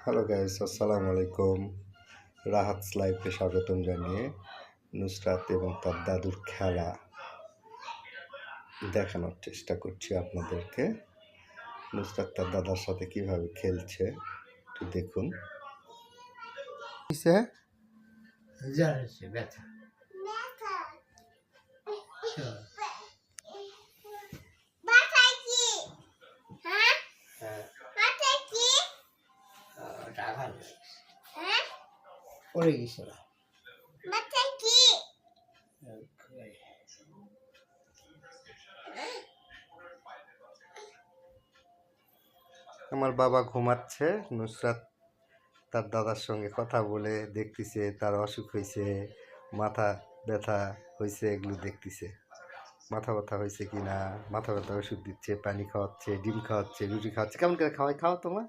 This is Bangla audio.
হ্যালো গাইস, আসসালামু আলাইকুম। রাহাতস লাইফে স্বাগতম জানিয়ে নুসরাত এবং তার দাদুর খেলা দেখানোর চেষ্টা করছি আপনাদেরকে। নুসরাত তার দাদার সাথে কিভাবে খেলছে একটু দেখুন। ব্যথা পড়ে গেছিল। আমার বাবা ঘুমাচ্ছে, নুসরাত তার দাদার সঙ্গে কথা বলে দেখতেছে তার অসুখ হয়েছে, মাথা ব্যথা হয়েছে, এগুলো দেখতেছে। মাথা ব্যথা হয়েছে কি না, মাথা ব্যথা ওষুধ দিচ্ছে, পানি খাওয়াচ্ছে, ডিম খাওয়াচ্ছে, রুটি খাওয়াচ্ছে। কেমন করে খাওয়াই? খাও তোমার